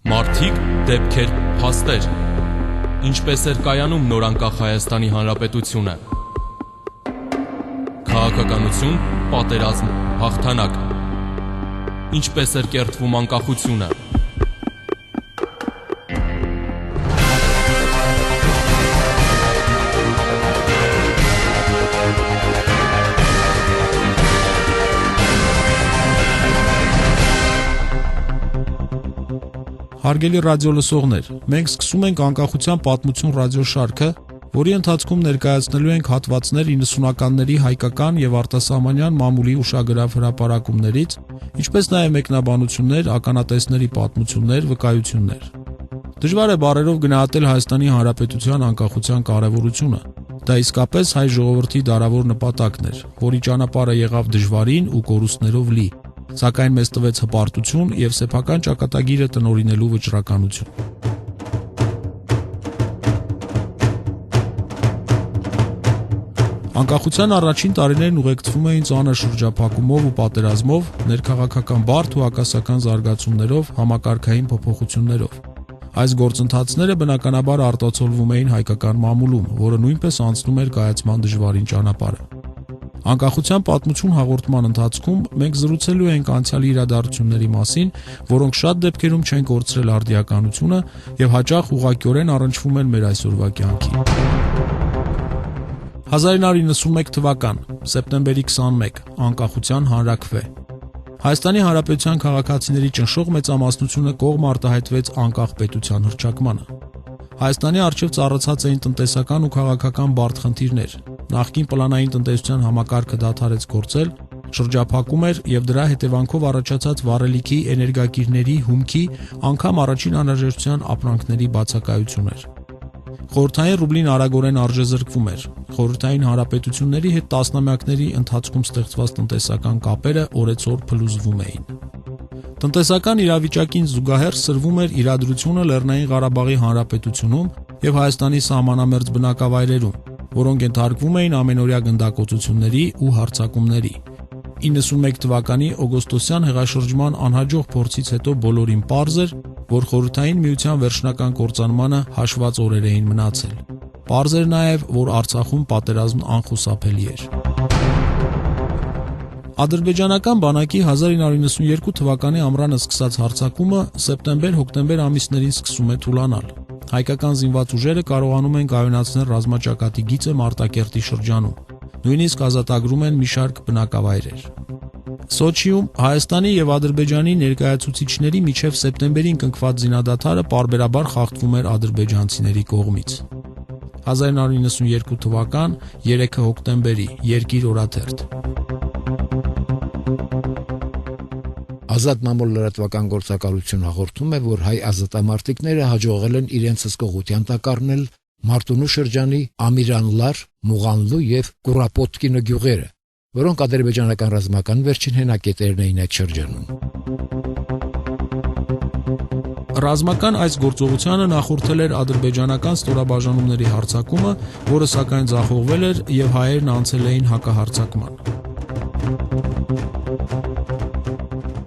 Մարդիկ, դեպքեր, փաստեր։ Ինչպես էր կայանում նորանկախ Հայաստանի Հանրապետությունը։ Քաղաքականություն, պատերազմ, հաղթանակ։ Ինչպես էր կերտվում անկախությունը։ Հարգելի ռադիոլսողներ, մենք սկսում ենք անկախության պատմություն ռադիոշարքը, որի ընթացքում ներկայացնելու ենք հատվածներ 90-ականների հայկական եւ արտասահմանյան մամուլի ուշագրավ հրապարակումներից, ինչպես նաեւ մեկնաբանություններ, ականատեսների պատմություններ, վկայություններ։ Դժվար է բառերով գնահատել Հայաստանի Հանրապետության անկախության կարեւորությունը։ Դա իսկապես հայ ժողովրդի դարավոր նպատակն էր, որի ճանապարհը եղավ դժվարին ու կորուստներով լի, սակայն մեզ տվեց հպարտություն եւ սեփական ճակատագիրը տնօրինելու վճռականություն։ Անկախության առաջին տարիներն ուղեկցվում էին ծանր շրջափակումով ու պատերազմով, ներքաղաքական բարդ ու հակասական զարգացումներով, համակարգային փոփոխություններով։ Այս գործընթացները բնականաբար արտացոլվում էին հայկական մամուլում, որը նույնպես անցնում էր կայացման դժվարին ճանապարհը։ Անկախության պատմություն հաղորդման ընթացքում մենք զրուցելու ենք անցյալի իրադարձությունների մասին, որոնք շատ դեպքերում չեն կորցրել արդիականությունը եւ հաճախ ուղղակիորեն առնչվում են մեր այսօրվա կյանքին։ 1991 թվական, սեպտեմբերի 21, անկախության հանրաքվե։ Հայաստանի Հանրապետության քաղաքացիների ճնշող մեծամասնությունը կողմ արտահայտվեց անկախ պետության հռչակմանը։ Հայաստանի առջև ծառացած էին տնտեսական ու քաղաքական բարդ խնդիրներ։ Նախկին պլանային տնտեսության համակարգը դադարեց գործել, շրջափակում էր եւ դրա հետևանքով առաջացած վառելիքի, էներգակիրների, հումքի, անգամ առաջին անհրաժեշտության ապրանքների բացակայություն էր։ Խորհրդային ռուբլին արագորեն արժեզրկվում էր։ Խորհրդային հանրապետությունների հետ տասնամյակների ընթացքում ստեղծված տնտեսական կապերը օրեցօր փլուզվում էին։ Տնտեսական իրավիճակին զուգահեռ սրվում էր իրադրությունը Լեռնային Ղարաբաղի Հանրապետությունում եւ Հայաստանի սահմանամերձ բնակավայրերում, որոնք ենթարկվում էին ամենօրյա գնդակոծությունների ու հարձակումների։ 91 թվականի օգոստոսյան հեղաշրջման անհաջող փորձից հետո բոլորին պարզ էր, որ Խորհրդային Միության վերջնական կործանմանը հաշված օրեր էին մնացել։ Պարզ էր նաև, որ Արցախում պատերազմն անխուսափելի էր։ Ադրբեջանական բանակի 1992 թվականի ամռանը սկսած հարձակումը սեպտեմբեր-հոկտեմբեր ամիսներին սկսում է թուլանալ։ Հայկական զինված ուժերը կարողանում են կայունացնել ռազմաճակատի գիծը Մարտակերտի շրջանում։ Նույնիսկ ազատագրում են մի շարք բնակավայրեր։ Սոչիում Հայաստանի եւ Ադրբեջանի ներկայացուցիչների միջև սեպտեմբերին կնքված զինադադարը պարբերաբար խախտվում էր ադրբեջանցիների կողմից։ 1992 թվական 3 հոկտեմբերի Երկիր օրաթերթ։ Ազատ մամուլ լրատվական գործակալություն հաղորդում է, որ հայ ազատամարտիկները հաջողել են իրենց հսկողության տակ առնել Մարտունու շրջանի Ամիրանլար, Մուղանլու եւ Կուրապոտկինո գյուղերը, որոնք ադրբեջանական ռազմական վերջին հենակետերն էին այդ շրջանում։ Ռազմական այս գործողությանը նախորդել էր ադրբեջանական ստորաբաժանումների հարձակումը, որը սակայն ձախողվել էր եւ հայերն անցել էին հակահարձակման։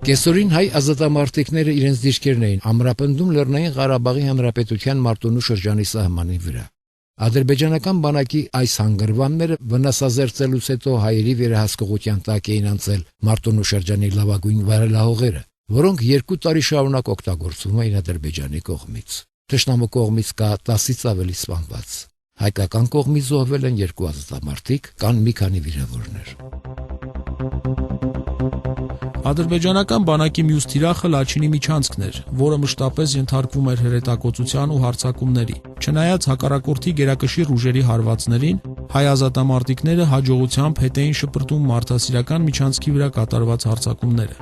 Կեսօրին հայ ազատամարտիկները իրենց դիրքերն էին ամրապնդում Լեռնային Ղարաբաղի Հանրապետության Մարտունու շրջանի սահմանի վրա։ Ադրբեջանական բանակի այս հանգրվանները վնասազերծելուց հետո հայերի վերահսկողության տակ էին անցել Մարտունու շրջանի լավագույն վարելահողերը, որոնք 2 տարի շարունակ օգտագործվում էին Ադրբեջանի կողմից։ Թշնամու կողմից կա 10-ից ավելի սպանված։ Հայկական կողմից զոհվել են 2 ազատամարտիկ, կան մի քանի վիրավորներ։ Ադրբեջանական բանակի մյուս թիրախը Լաչինի միջանցքն էր, որը մշտապես ենթարկվում էր հրետակոծության ու հարձակումների։ Չնայած հակառակորդի գերակշիռ ուժերի հարվածներին, հայ ազատամարտիկները հաջողությամբ հետ էին շպրտում մարդասիրական միջանցքի վրա կատարված հարձակումները։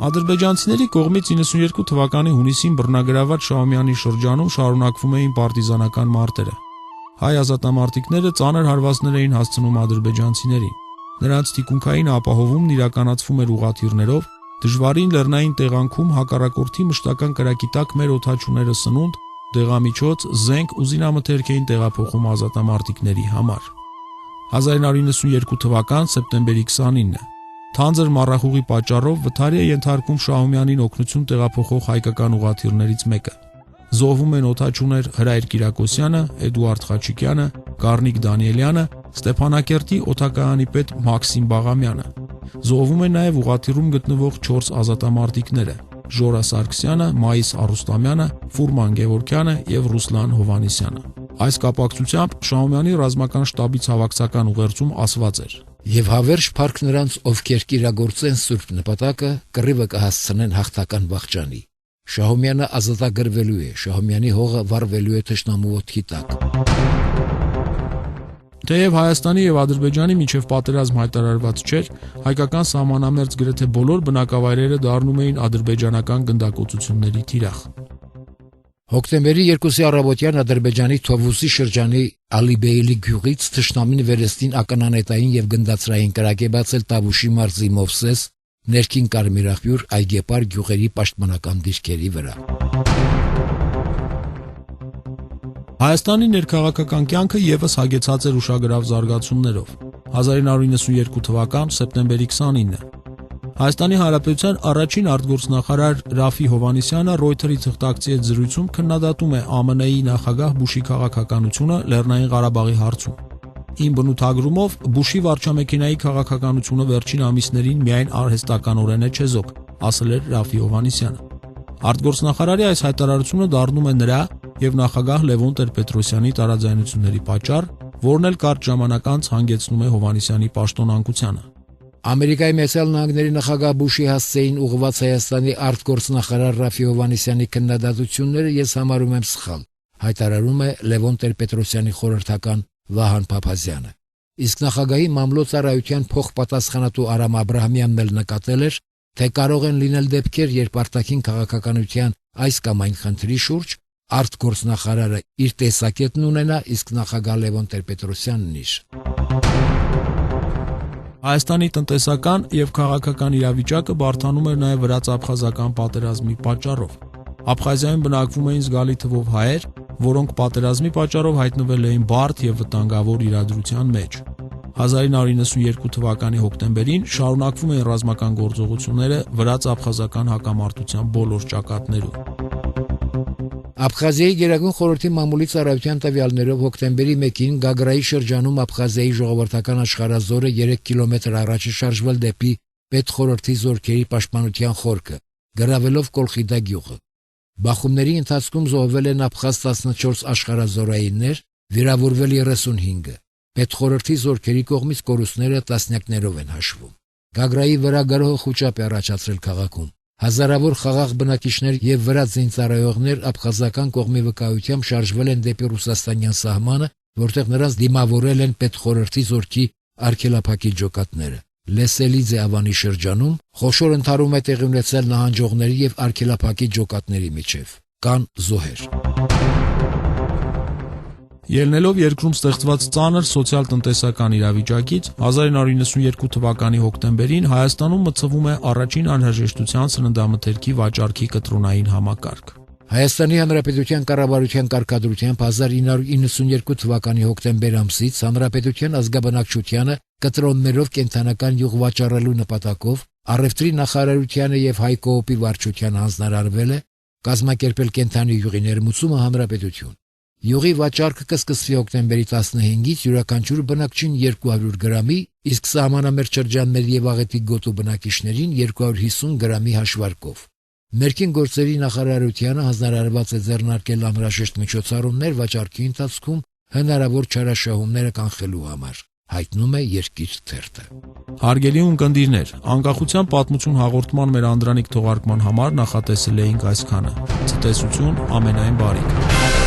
Ադրբեջանցիների կողմից 92 թվականի հունիսին բռնագրաված Շահումյանի շրջանում շարունակվում էին պարտիզանական մարտերը։ Հայ ազատամարտիկները ծանր հարվածներ էին հասցնում ադրբեջանցիներին։ Նրանց թիկունքային ապահովումն իրականացվում էր ուղղաթիռներով, դժվարին լեռնային տեղանքում հակառակորդի մշտական կրակի տակ մեր օդաչուները սնունդ, դեղամիջոց, զենք ու զինամթերք էին տեղափոխում ազատամարտիկների համար։ 1992 թվական սեպտեմբերի 29-ը թանձր մառախուղի պատճառով վթարի է ենթարկվում Շահումյանին օգնություն տեղափոխող հայկական ուղղաթիռներից մեկը։ Զոհվում են օդաչուներ Հրայր Կիրակոսյանը, Էդուարդ Խաչիկյանը, Գառնիկ Դանիելյանը, Ստեփանակերտի օդակայանի պետ Մաքսիմ Բաղամյանը։ Զոհվում են նաև ուղղաթիռում գտնվող 4 ազատամարտիկները՝ Ժորա Սարգսյանը, Մայիս Արուստամյանը, Ֆուրման Գևորգյանը եւ Ռուսլան Հովանիսյանը։ Այս կապակցությամբ Շահումյանի ռազմական շտաբից հավաքական ուղերձում ասված էր. Եվ հավերժ փառք նրանց, ովքեր կիրագործեն սուրբ նպատակը, կռիվը կհասցնեն հաղթական վախճանի։ Շահումյանը ազատագրվելու է, Շահումյանի հողը վառվելու է թշնամու ոտքի տակ։ Թեև Հայաստանի եւ Ադրբեջանի միջև պատերազմ հայտարարված չէր, հայկական սահմանամերձ գրեթե բոլոր բնակավայրերը դառնում էին ադրբեջանական գնդակոծությունների թիրախ։ Հոկտեմբերի 2-ի առավոտյան Ադրբեջանի Թովուսի շրջանի Ալիբեյլի գյուղից թշնամին վերստին ականանետային եւ գնդացրային կրակ է բացել Տավուշի մարզի Մովսես, ներքին Կարմիրախյուր, Այգեպար գյուղերի պաշտպանական դիրքերի վրա։ Հայաստանի ներքաղաքական կյանքը եւս հագեցած էր ուշագրավ զարգացումներով։ 1992 թվական սեպտեմբերի 29-ը Հայաստանի Հանրապետության առաջին արտգործնախարար Ռաֆի Հովանիսյանը Ռոյթերի թղթակցի հետ զրույցում քննադատում է ԱՄՆ-ի նախագահ Բուշի քաղաքականությունը Լեռնային Ղարաբաղի հարցում։ Իմ բնութագրումով Բուշի վարչամեքենայի քաղաքականությունը վերջին ամիսներին միայն արհեստականորեն է չեզոք, ասել էր Ռաֆի Հովանիսյանը։ Արտգործնախարարի այս հայտարարությունը դառնում է նրա եւ նախագահ Լևոն Տեր-Պետրոսյանի տարաձայնությունների պատճառ, որն էլ կարճ ժամանակ անց հանգեցնում է Հովանիսյանի պաշտոնանկությանը։ Ամերիկայի Միացյալ Նահանգների նախագահ Բուշի հասցեին ուղղված Հայաստանի արտգործնախարար Ռաֆի Հովանիսյանի քննադատությունները ես համարում եմ սխալ, հայտարարում է Լևոն Տեր-Պետրոսյանի խորհրդական Վահան Փափազյանը։ Իսկ նախագահի մամլոյցարայության փոխպատասխանատու Արամ Աբրահամյանն էլ նկատել էր, թե կարող են լինել դեպքեր, երբ արտաքին քաղաքականության այս կամ այն խնդրի շուրջ արտգործնախարարը իր տեսակետն ունենա, իսկ նախագահ Լևոն Տեր-Պետրոսյանն իր։ Հայաստանի տնտեսական եւ քաղաքական իրավիճակը բարդանում էր նաեւ վրաց-աբխազական պատերազմի պատճառով։ Աբխազիայում բնակվում էին զգալի թվով հայեր, որոնք պատերազմի պատճառով հայտնվել էին բարդ եւ վտանգավոր իրադրության մեջ։ 1992 թվականի հոկտեմբերին շարունակվում էին ռազմական գործողությունները վրաց-աբխազական հակամարտության բոլոր ճակատներում։ Աբխազիայի Գերագույն խորհրդի մամուլի ծառայության տվյալներով հոկտեմբերի 1-ին Գագրայի շրջանում Աբխազիայի ժողովրդական աշխարհազորը 3 կիլոմետր առաջ է շարժվել դեպի պետխորհրդի զորքերի պաշտպանության խորքը, գրավելով Կոլխիդա գյուղը։ Բախումների ընթացքում զոհվել են աբխազ 14 աշխարհազորայիններ, վիրավորվել 35-ը։ Պետխորհրդի զորքերի կողմից կորուստները տասնյակներով են հաշվում։ Գագրայի վրա գրոհ խուճապ է առաջացրել քաղաքում։ Հազարավոր խաղաղ բնակիչներ եւ վրաց զինծառայողներ աբխազական կողմի վկայությամբ շարժվել են դեպի ռուսաստանյան սահմանը, որտեղ նրանց դիմավորել են պետխորհրդի զորքի արգելափակիչ ջոկատները։ Լեսելիձե ավանի շրջանում խոշոր ընթարում է տեղի ունեցել նահանջողների եւ արգելափակիչ ջոկատների միջև։ Կան զոհեր։ Ելնելով երկրում ստեղծված ծանր սոցիալ-տնտեսական իրավիճակից 1992 թվականի հոկտեմբերին Հայաստանում մցվում է առաջին անհրաժեշտության սննդամթերքի վաճառքի կտրոնային համակարգ։ Հայաստանի Հանրապետության կառավարության կարգադրությամբ 1992 թվականի հոկտեմբեր ամսից Հանրապետության ազգաբնակչությանը կտրոններով կենթանական յուղ վաճառելու նպատակով Առևտրի նախարարությանը եւ Հայկոոպի վարչությանը հանձնարարվել է կազմակերպել կենթանի յուղի ներմուծումը հանրապետություն։ Յուղի վաճառքը կսկսվի հոկտեմբերի 15-ից յուրաքանչյուր բնակչին 200 գրամի, իսկ սահմանամերձ շրջանների եւ աղետի գոտու բնակիչներին 250 գրամի հաշվարկով։ Ներքին գործերի նախարարությանը հանձնարարված է ձեռնարկել անհրաժեշտ միջոցառումներ վաճառքի ընթացքում հնարավոր չարաշահումները կանխելու համար, հայտնում է Երկիր թերթը։ Հարգելի ունկնդիրներ, անկախության պատմություն հաղորդման մեր անդրանիկ թողարկման համար նախատեսել էինք այսքանը։ Ցտեսություն, ամենայն բարիք։